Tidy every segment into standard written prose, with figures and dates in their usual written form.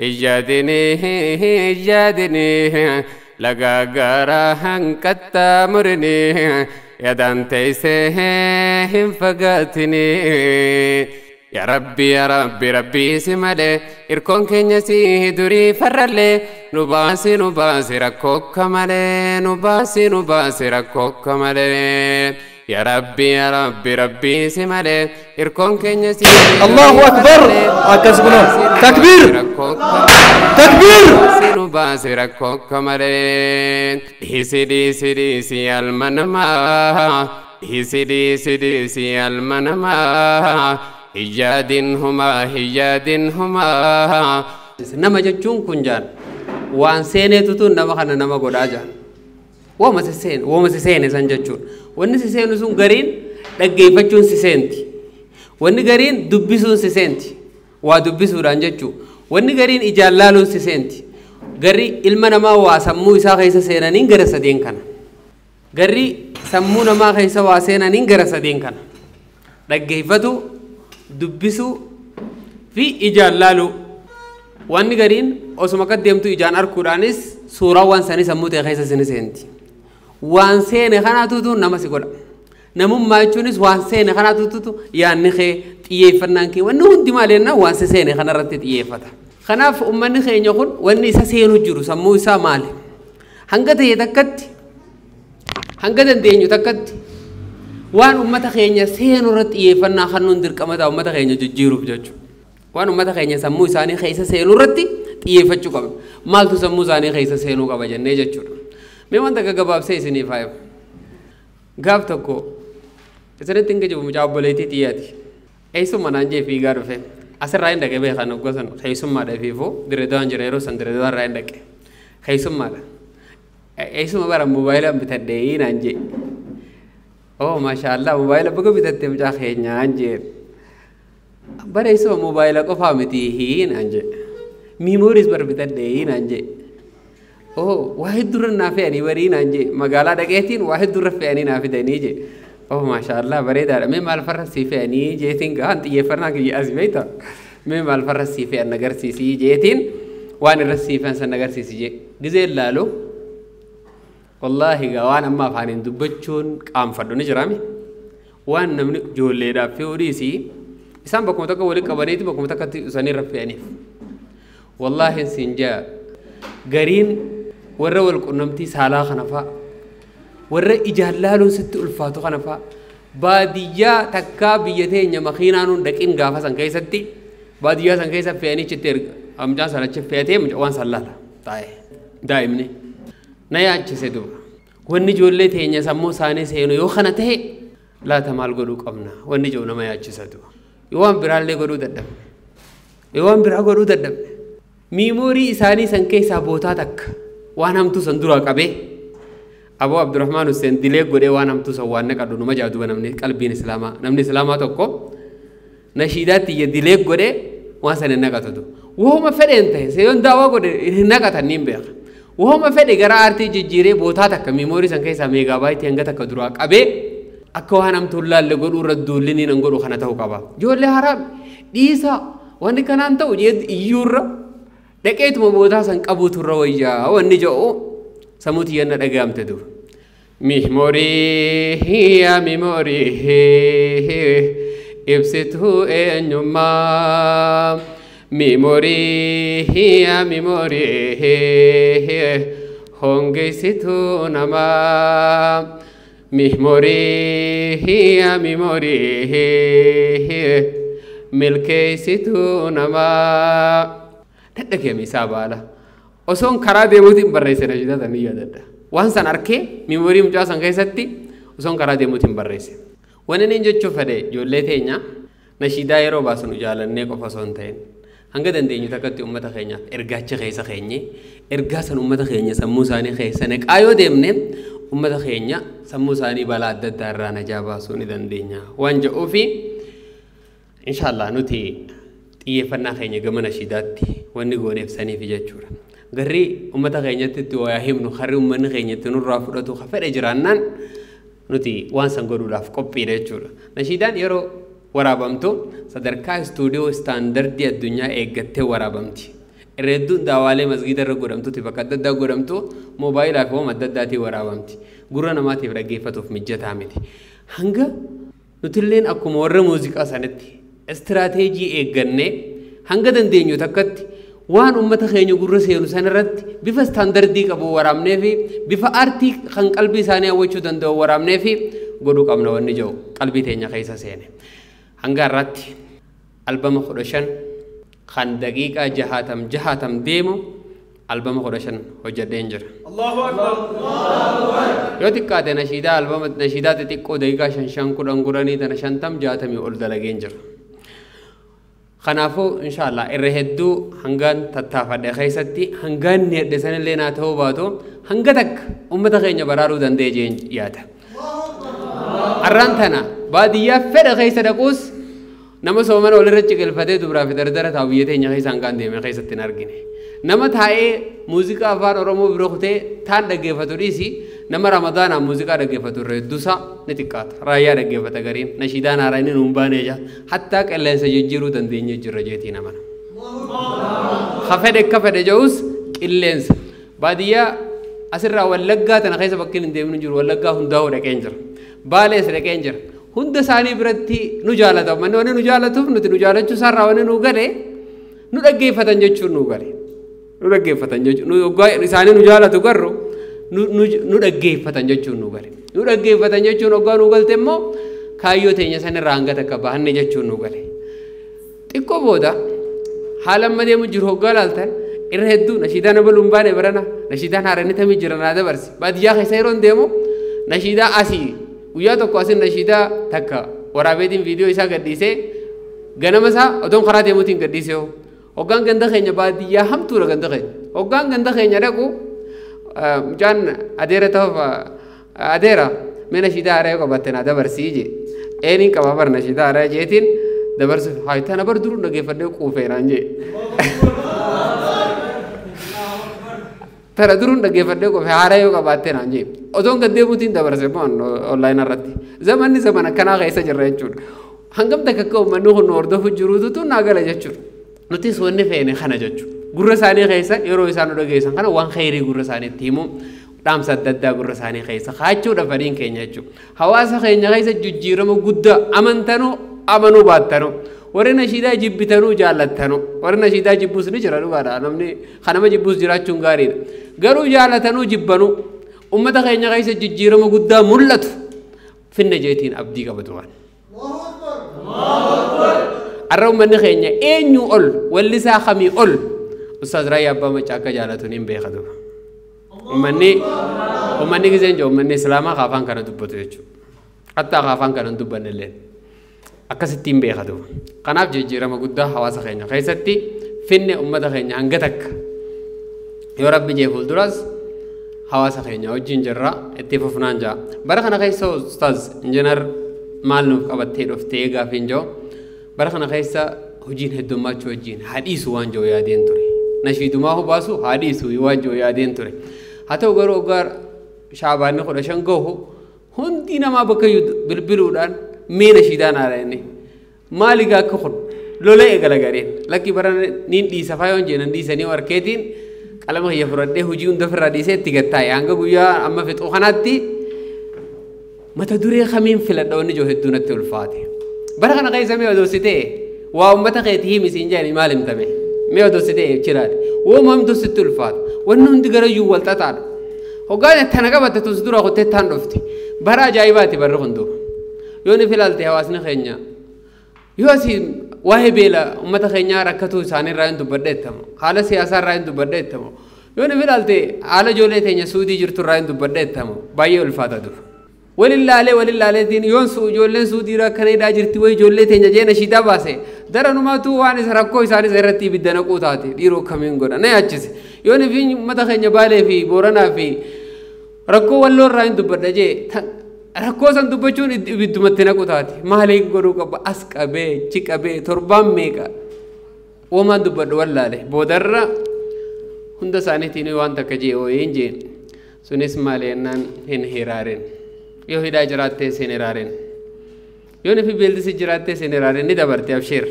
ijadini ijadini lagagara hankatta murni yadan teise hinfagatini ya rabbi rabbi simale irkon kenya si duri farale nubasi rakokka male nubasi rakokka male يا ربي سمالي إركون كنيا سي الله أكبر أكسبنا تكبير تكبير سينو باسركو كمالين هي سي المنما هي سي المنما هجادهما نما جچون كنجان وان سينه تتون نما خنا نما غداجان وما سيسين سنجچون wanni siseenu sun gariin dhaggeeffachuun siseenti wanni gariin dubbisuun siseenti waa dubbisuudhaan jechuu wanni gariin ijaan laaluun siseenti garri ilma namaa waa sammuu isaa keessa seenaniin gara sadeen kana garri sammuu namaa keessa waa seenaniin gara sadeen kana dhaggeeffatu dubbisuu fi ijaan laaluu wanni gariin osuma kaddeemtu ijaan arguudhaanis suuraa waan sanii sammuu ta'e keessa seenti waan seene kanaatutu nama si godha namummaa jechuunis waan seene kanaatutu yaanni kee xiyyeeffannaan kee wanni hundi maaleenna waan seene kanarratti xiyyeeffata kanaaf ummanni keenya kun wanni isa seenu jiru sammuu isaa maali hanga ta'e takkatti hanga dandeenyu takkatti waan ummata keenya seenu irratti xiyyeeffannaa kannuun dirqamata ummata keenya jijjiiruuf jechuudha waan ummata keenya sammuu isaanii keessa seenu irratti xiyyeeffachuu qabna maaltu sammuu isaanii keessa seenuu qaba jennee jechuudha मैं वंदा का गबाब से इसी नहीं फायब गाब तक को इसने तिंगे जो मुझे आप बोले थी ऐसो मनांजे फीगा रुफे असर राइन डके बे खानों को सन ऐसो मारे फीफो दिरेदान जरेरो संदिरेदान राइन डके ऐसो मारा ऐसो मारा मोबाइल अब बिता दे ही नांजे ओह माशाअल्लाह मोबाइल अब को बिता ते मुझे खेलना नांजे बर ऐसो मोबाइल को फामिती ही नांजे मेमोरीज पर बिता दे ही नांजे ओह वाहिद दूर नाफे अनी वरी नांजे मगाला डकेतीन वाहिद दूर फे अनी नाफे देनी जे ओह माशाअल्लाह बरे दार मैं माल फरस सीफे अनी जेथिन गांत ये फरना की अज़मे था मैं माल फरस सीफे नगर सीसी जेथिन वान रसीफे सन नगर सीसी जे गिज़े लालो वल्लाहि गवान अम्मा फानिन दुबच्चून काम फड़ो नहीं जरामी वान नमने जो लेरा फ्यूरी सी इसान बकुम तक वोले कबरी थी बकुम तक सनी रफ़े अनी वल्लाहि सिंजा गरीन Warra والقنمتي سالا خنفا ورا إجهلالون ست ألفاتو خنفا بادية تكا بيته نمخينانون دكين غافا سنكاي ستي بادية سنكاي سفياني چتر أمجان سالا چفيته مجوان سالالا تاي دائمني نيا چسدو وني جولي تهنيا سمو ساني سينو يو خنته لا تمال غدو قمنا وني جو نما يا چسدو يوان برالي غدو ددم يوان برا غدو ددم ميموري إساني سنكاي سابوتا تك وانام تو سندورا كابي أبو عبد الرحمن حسين دليل غدي وانام تو سوانة كادو نما جادو بنامني قلبين إسلاما نامني إسلاما توكو نشيدات يدليل غدي وانسان نكاتو وهو ما فرنته سيون دعوة غدي نكاتا نيمبير وهو ما فرد غرا أرتي جيري بوتا تك ميموري سنكاي سا ميجا بايت ينغا تك درا كابي أكو هانام تولا لغدو ردوليني نغدو خنا تاو كابا جولي حرام ديسا واني كانان تاو يد يورا دكيت مبودا سن قبوت الرويا ونجو سموتي ينا دغام تدو ميموري هي ميموري ابسطه انما ميموري هي ميموري هونغيسيتو نما ميموري هي ميموري ملكيسيتو نما تدك مسابالا وسون كرا ديموتين بريسه نجدا تنيا ددا وانسان اركي ميموري مجا سانغيساتي وسون كرا ديموتين بريسه ونن انجو فدي جولتينيا نشيدا يرو باسنو جالنه قفصون تاين hanga dandeenyu takkatti ummata keenya ergaacha keessa keenye ergaasan ummata keenya sammuu isaanii keessa naqaayoo deemne ummata keenya sammuu isaanii balaa adda addaa irraa najaa baasuu ni dandeenya waan jedhuufi inshallah nuti xiyyeeffannaa keenya gama nashiidaatti wanni gooneef saniif jechuudha garri ummata keenyatti waa himnu harri ummanni keenyatti nurraa fudhatu fedhe jiraannaan nuti waan san godhuudhaaf qophiidha jechuudha nashiidaan yeroo waraabamtu sadarkaa stuudiyoo standardii addunyaa eeggattee waraabamti Irreedduun daawaalee masgiida irra godhamtuuti bakka adda addaa godhamtu moobaayilaa fi hooma adda addaatii waraabamti. Gurra namaatiif dhaggeeffatuuf mijataa miti. Hanga nutilleen akkuma warra muuziqaa sanatti istiraateejii eeggannee hanga dandeenyu takkatti waan ummata keenya gurra seenu sanarratti bifa istaandardii qabu waraabnee fi bifa aartii kan qalbii isaanii hawwachuu danda'u waraabnee fi godhuu qabna wanni jiru qalbii teenya keessa seene. Hanga irratti albama 15 kan daqiiqaa 60 deemu albama 15 hojjedheen jira. Allahu Akbar. Yoo xiqqaate nashiidaa albama nashiidaa xixiqqoo daqiiqaa 5 guranii tana 50 60 ol dalageen jira. Kanaafuu inshallah irra hedduu hangaan tattaafadhe keessatti hangaan ni hedde sanillee naa ta'uu baatu hanga takka ummata keenya baraaruu danda'e jeen yaada. Arraan tana baadiyyaa fedha keessa dhaquus nama soomana walirra ciqilfatee dubraa fi dardara taa'u biyya teenya keessa hangaan deeme keessatti hin argine. Nama taa'ee muuziqaa afaan Oromoo biroo kutee taan dhaggeeffatu dhiisi nama Ramadaanaan muuziqaa dhaggeeffatu irra hedduusaa ni xiqqaata. Raayyaa dhaggeeffata gariin nashiidaan haaraa inni nuun baanee jaa hattaa qilleensa jijjiiruu dandeenye jirra jeetii namana. Ka fedhe ja'us qilleensa. Baadiyyaa asirraa wallaggaa tana keessa bakkiin hin deemnu jiru wallaggaa hundaa'uu dhaqeen jira. Baalees dhaqeen jira. Hunda isaanii biratti nu jaalata. Manni wanni nu jaalatuuf nuti nu jaalachuu isaarraa wanni nu gale nu dhaggeeffatan jechuun nu gale. Nu dhaggeeffatan jechuun isaanii nu jaalatu garru nu dhaggeeffatan jechuun nu gale. Nu dhaggeeffatan jechuun hoggaa nu galte immoo kaayyoo teenya sanirraa hanga takka bahanne jechuun nu gale. Xiqqoo booda haala amma deemu jiru hoggaa laaltan irra hedduu nashiidaan abaluun baane barana nashiidaan haaranii tamii jira naa dabarsi. Baadiyyaa keessa yeroo deemu nashiidaa asii guyyaa tokko asin nashiidaa takka waraabeetiin viidiyoo isaa gadhiisee ganama isaa otoon karaa deemuutiin gadhiisee hoggaan ganda keenya baadiyyaa hamtuudha ganda keenya. Hoggaan ganda keenya dhaqu mucaan adeera ta'uuf adeera mee nashiidaa haaraa yoo qabatte naa dabarsii jee eeniin qaba bar nashiidaa haaraa jeetiin dabarsuuf haayitaa na bar duruu dhaggeeffadhee quufeenaan jee. Tara duruun dhaggeeffadhee quufee haaraa yoo qabaatte naan jee. Otoon gad deemuutiin dabarse onlaayinii irratti. Zamanni zaman akkanaa keessa jirra jechuudha. Hangam takka akka uummanni kun hordofu jiruutu naa gala jechuudha. Nutis wanni feene kana jechuudha. Gurra isaanii keessa yeroo isaan nu dhageessan kana waan khayrii gurra isaaniitti himu dhaamsa adda addaa gurra isaanii keessa kaachuudha fedhiin keenya jechuudha. Hawaasa keenya keessa jijjiirama guddaa amantanuu amanuu baattanuu warri nashiidaa jibbitanuu jaallattanuu warri nashiidaa jibbuus ni jira dhugaadha namni kanama jibbuus jiraachuun gaariidha. Garuu jaallatanuu jibbanuu ummata keenya keessa jijjiirama guddaa mul'atu finna jeetiin abdii qabatu waan. Arra ummanni keenya eenyu ol wallisaa kamii ol Ustaaz Raayyaa Abbaa Macaa akka jaallatuun hin beekatu. Ummanni giseen jiru ummanni Islaamaa afaan kana dubbatu jechuudha. Hatta afaan kana hin dubbanne illee akkasitti hin beekatu. Kanaaf jijjiirama guddaa hawaasa keenya keessatti finne ummata keenya hanga takka yoo Rabbi jee fuulduras hawaasa keenya wajjin jirra itti fufnaan jaa. Bara kana keessa Ustaaz Injiinar maal nuuf qabattee dhuftee gaafiin jiru. Bara kana keessa hojiin heddummaachuu wajjin hadhiisu waan jiru yaadeen ture. Nashiidumaa hubaasu hadhiisu waan jiru yaadeen ture. Haa ta'u garuu hoggaa Shaabaanni 15 gahu hundi namaa bakka bilbiluudhaan mee nashiidaan haala inni maali gaa akka kun lola eegala gareen lakki bara niin dhiisa faayoon jeenan dhiisanii warkeetiin qalama kiyya fudhadhee hojii hunda ofirraa dhiisee itti gattaa'e hanga guyyaa amma fixuu kanaatti mata duree kamiin filadha wanni jiru hedduu natti ulfaate. Bara kana keessa mee odoositee waa ummata keetii himisiin jedhanii maal himtame mee odoositee jiraate wooma hamtuu sitti ulfaata wanni hundi garayyuu wal xaxaadha. Hoggaan tana qabatte tus dura kuttee taan dhufte bara ajaa'ibaati barri hunduu yoo ni filaalte hawaasni keenya yoo asii waa'ee beela ummata keenyaa rakkatuu isaaniirraa hin dubbadheettamu haala siyaasaarraa hin dubbadheettamu yoo ni filaalte haala ijoollee teenya suudii jirturraa hin dubbadheettamu baay'ee ulfaata dur. Walillaalee yoon ijoolleen suudiirraa akkanadhaa jirti wayi ijoollee teenya jee nashiidaa baase daranumaatu waan isa rakkoo isaanis irratti ibidda naquu taate dhiiroo kamiin godha na yaachise yoo ni fi ummata keenya Baalee fi Booranaa fi rakkoo walloorraa hin dubbadha jee rakkoo san dubbachuun ibiddumatti naqu taate maaliin godhuu qaba as qabee chi qabee torbaan meeqa uumaan dubbadhu wallaale boodarra hunda isaaniitiin waan takka jee ooyeen jee sunis maali ennaan hin hiraaren yoo hidhaa jiraattee sin hiraaren yoo nifi beeldisi jiraattee sin hiraaren ni dabarte absheer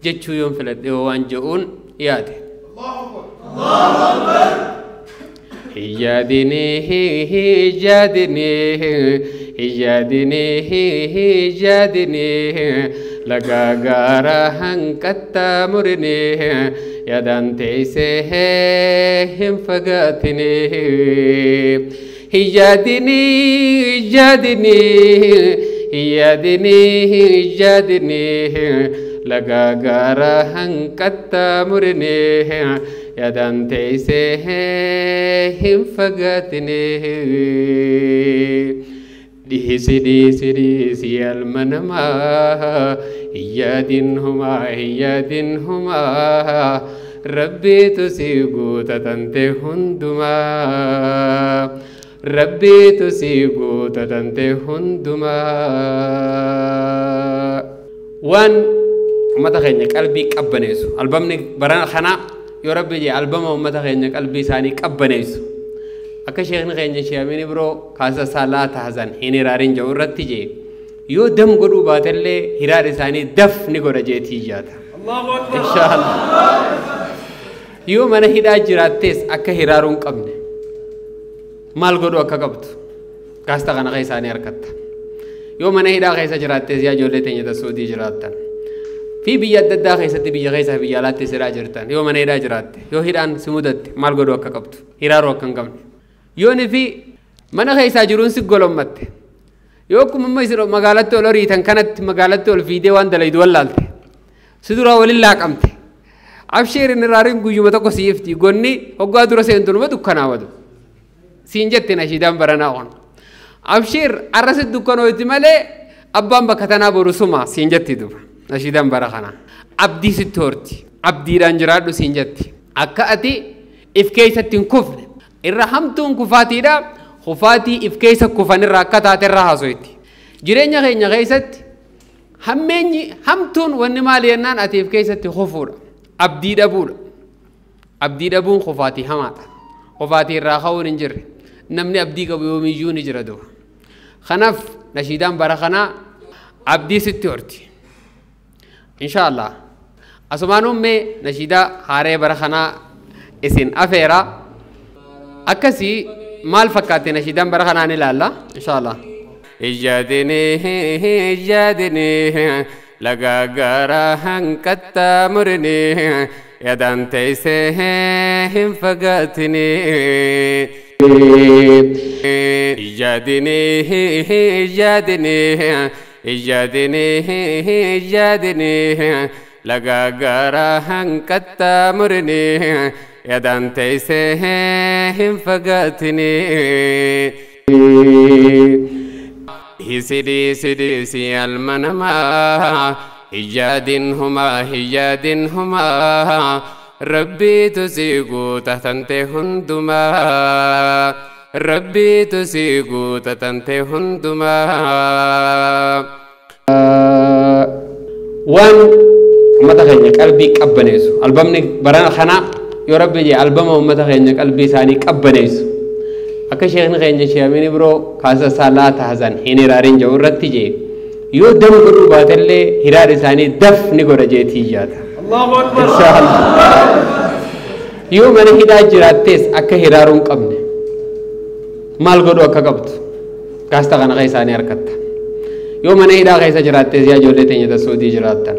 jechuu yoon filadhe waan je'uun yaade هيادني هيجادني هيادني هيجادني لغاغارا هنكتا مرني يدان تيسهم فقاتني هيادني هيجادني هيادني هيجادني لغاغارا هنكتا مرني يدان تيسهم فقاتني ديسي ديسي ديسي المنما هيادنهما هيادنهما ربي تسيقو تتنتي هندما ربي تسيقو تتنتي هندما وان أمتا خينيك قلبي كبنيسو ألبمني برانا خنا يا ربي جي ألبم أمتا خينيك قلبي ساني كبنيسو akka sheekni keenya sheemini biroo kaasa saalaa tahasan hin hiraarin jedhu irratti jee yoo dam godhuu baatellee hiraar isaanii daf ni godha jeetii jaata inshaallah yoo mana hidhaa jiraattees akka hiraaruun qabne maal godhu akka qabdu gaasta kana keessa isaanii harkatta yoo mana hidhaa keessa jiraattees yaa ijoollee teenya tasootii jiraattan fi biyya adda addaa keessatti biyya keessa biyya alaatti siraa jirtan yoo mana hidhaa jiraatte yoo hidhaan si mudatte maal godhu akka qabdu hiraaruu akka hin qabne yooni fi mana keessa jiruun si golommatte yoo kumma isiro magaalatti ol horiitan kanatti magaalatti ol fiidee waan dalaydu wallaalte si dura waliin laaqamte absheerin irraarin guyyuma tokko siifti gonni hoggaa dura seentunuma dukkanaawadu siin jette nashiidaan baranaa on absheer arrasi dukkanooyti malee abbaan bakka tanaa boru suma siin jetti duba nashiidaan bara kana abdii sitti horti abdiidhaan jiraadhu siin jetti akka ati if keessatti hin kufne irra hamtuun kufaatiidha kufaatii if keessa kufan irra akka taate irra haasoyti jireenya keenya keessatti hammeenyi hamtuun wanni maali jennaan ati if keessatti kufuudha abdii dhabuun kufaatii hamaadha kufaatii irraa ka'uun hin jirre namni abdii qabu yoomiyyuu ni jira du'a kanaaf nashiidaan bara kanaa abdii sitti horti inshaallah asumaanuun mee nashiidaa haaree bara kanaa isin afeera akkasii maal fakkaate nashiidaan bara kanaan ilaalla inshaallah ijadini ijadini lagaagara hankatta murni yadan teeyse hin fagaatini ijadini ijadini ijadini ijadini lagaagara hankatta murni yadan teeyse hin fagaatini hisidi sidi si almanama hijadinhuma hijadinhuma rabbi tusigu tatante hunduma rabbi tusigu tatante hunduma wan ummata keenya qalbii qabbaneessu albamni barana kana yoo rabbi jee albama ummata keenya qalbii isaanii qabbaneessu akka sheekni keenya sheemini biroo kaasa saalaa tahasan hin hiraarin jedhu irratti jee yoo dam godhuu baatellee hiraar isaanii daf ni godha jeetii jaata inshaallah yoo mana hidhaa jiraattees akka hiraaruun qabne maal godhu akka qabdu gaasta kana keessa isaanii harkatta yoo mana hidhaa keessa jiraattees yaa ijoollee teenya tasootii jiraattan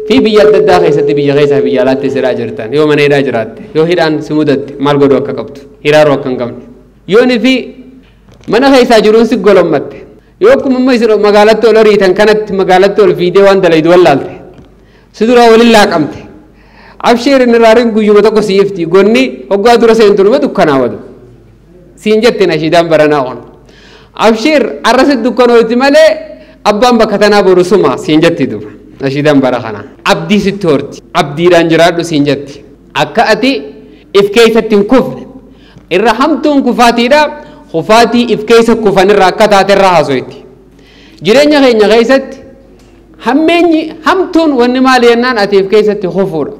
fi biyya adda addaa keessatti biyya keessa biyya alaatti siraa jirtan yoo mana hidhaa jiraatte yoo hidhaan si mudatte maal godhu akka qabdu hiraaruu akka hin qabne yooni fi mana keessa jiruun si golommatte yoo kumma isiro magaalatti ol horiitan kanatti magaalatti ol fiidee waan dalaydu wallaalte si dura waliin laaqamte absheerin irraarin guyyuma tokko siifti gonni hoggaa dura seentunuma dukkanaawadu siin jette nashiidaan baranaa on absheer arrasi dukkanooyti malee abbaan bakka tanaa boru suma siin jetti duba nashiidaan bara kana abdii sitti horti abdiidhaan jiraadhu siin jetti akka ati if keessatti hin kufne irra hamtuun kufaatiidha kufaatii if keessa kufan irra akka taate irra haasoyti jireenya keenya keessatti hammeenyi hamtuun wanni maali jennaan ati if keessatti kufuudha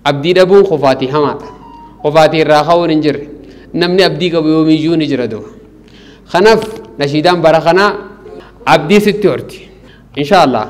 abdii dhabuun kufaatii hamaadha kufaatii irraa ka'uun hin jirre namni abdii qabu yoomiyyuu ni jira du'a kanaaf nashiidaan bara kanaa abdii sitti horti inshaallah